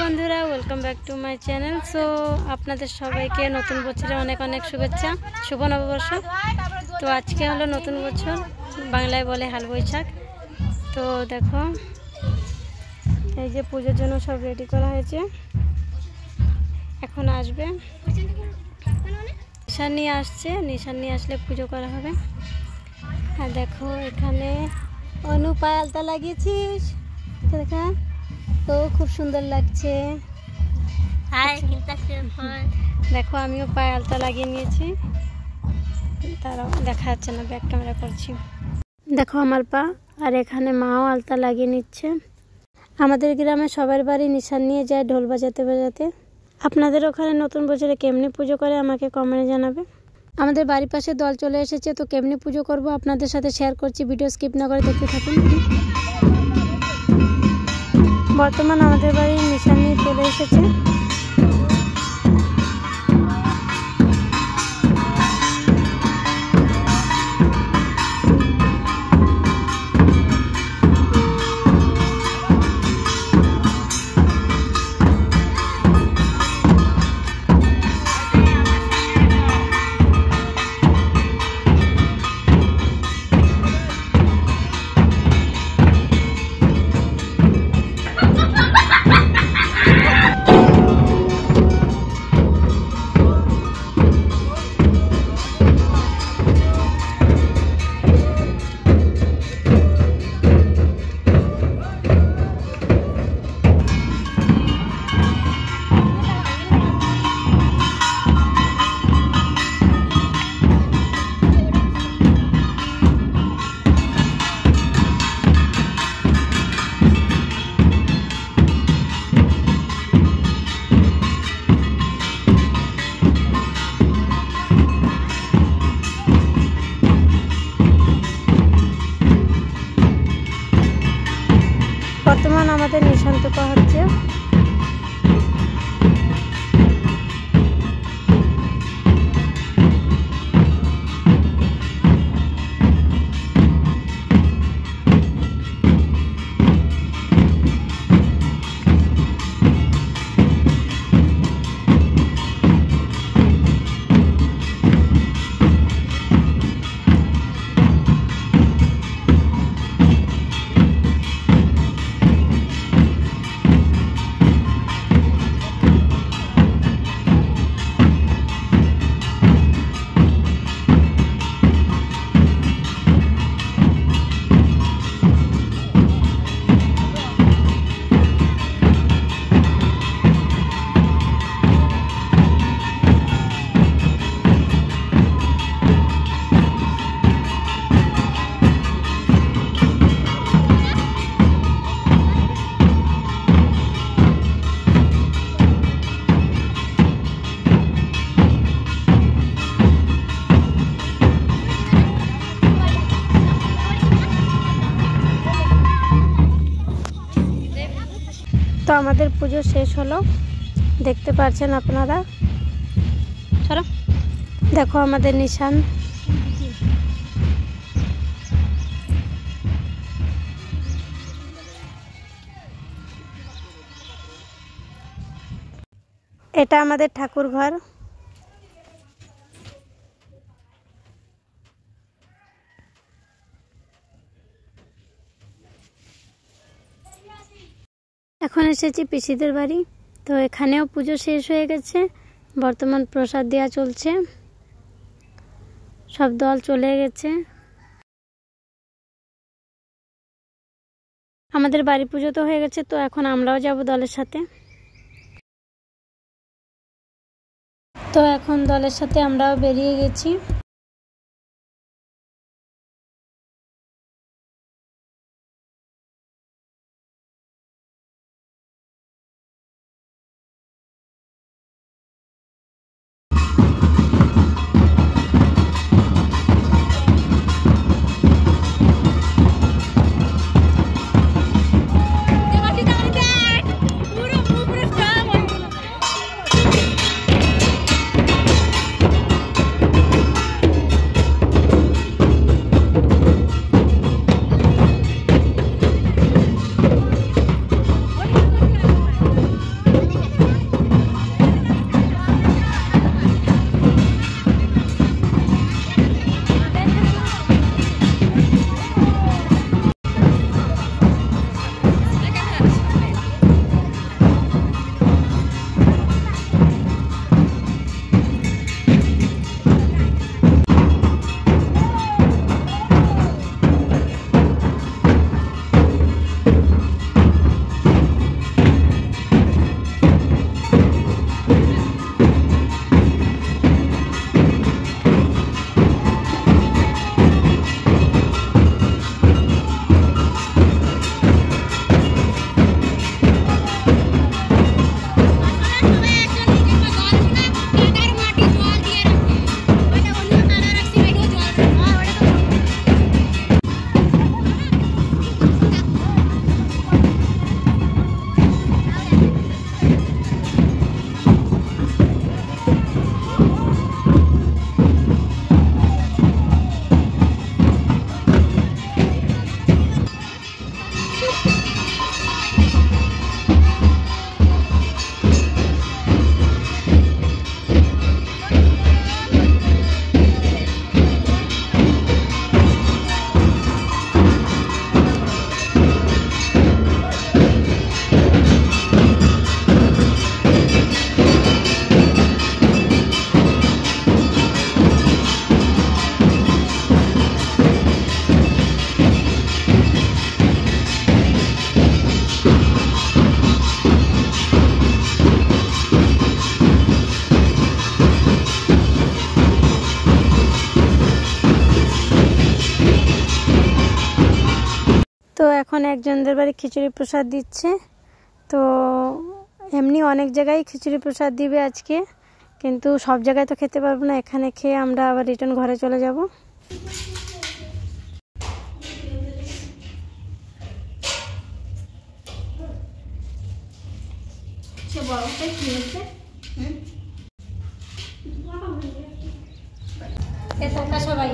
বন্ধুরা, welcome back to my channel. So আপনাদের সবাইকে নতুন বছরে অনেক অনেক শুভেচ্ছা, শুভ নববর্ষ। তো আজকে হলো নতুন বছর, বাংলায় বলে হাল বৈশাখ। তো দেখো, এই যে পুজোর জন্য সব রেডি করা হয়েছে, এখন আসবে নিশান নিয়ে আসছে, নিশান নিয়ে আসলে পুজো করা হবে। আর দেখো এখানে অনু পায়ে আলতা লাগিয়েছিস, দেখা তো খুব সুন্দর লাগছে। দেখো আমিও পায়ে আলতা লাগিয়ে নিয়েছি, তারাও দেখা যাচ্ছে না, ব্যাক ক্যামেরা করছি। দেখো আমার পা, আর এখানে মাও আলতা লাগিয়ে নিচ্ছে। আমাদের গ্রামে সবার বাড়ি নিশান নিয়ে যায় ঢোল বাজাতে বাজাতে। আপনাদের ওখানে নতুন বছরে কেমনি পুজো করে আমাকে কমেন্টে জানাবে। আমাদের বাড়ির পাশে দল চলে এসেছে, তো কেমনি পুজো করব আপনাদের সাথে শেয়ার করছি। ভিডিও স্কিপ না করে দেখতে থাকুন। বর্তমান আমাদের বাড়ির নিশান নিয়ে চলে এসেছে। বর্তমান আমাদের নিশান টোকা হচ্ছে। তো আমাদের পুজো শেষ হলো, দেখতে পাচ্ছেন আপনারা। চলো দেখো আমাদের নিশান। এটা আমাদের ঠাকুর ঘর। এখন এসেছি পিসিদের বাড়ি। তো এখানেও পুজো শেষ হয়ে গেছে, বর্তমান প্রসাদ দেওয়া চলছে, সব দল চলে গেছে। আমাদের বাড়ি পুজো তো হয়ে গেছে, তো এখন আমরাও যাব দলের সাথে। তো এখন দলের সাথে আমরাও বেরিয়ে গেছি। এখন একজনদের বাড়ি খিচুড়ি প্রসাদ দিচ্ছে। তো এমনি অনেক জায়গায় খিচুড়ি প্রসাদ দিবে আজকে, কিন্তু সব জায়গায় তো খেতে পারবো না। এখানে খেয়ে আমরা আবার রিটার্ন ঘরে চলে যাব। সবাই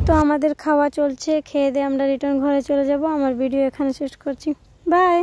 তো আমাদের খাওয়া চলছে, খেয়ে দিয়ে আমরা রিটার্ন ঘরে চলে যাব। আমার ভিডিও এখানে শেষ করছি। বাই।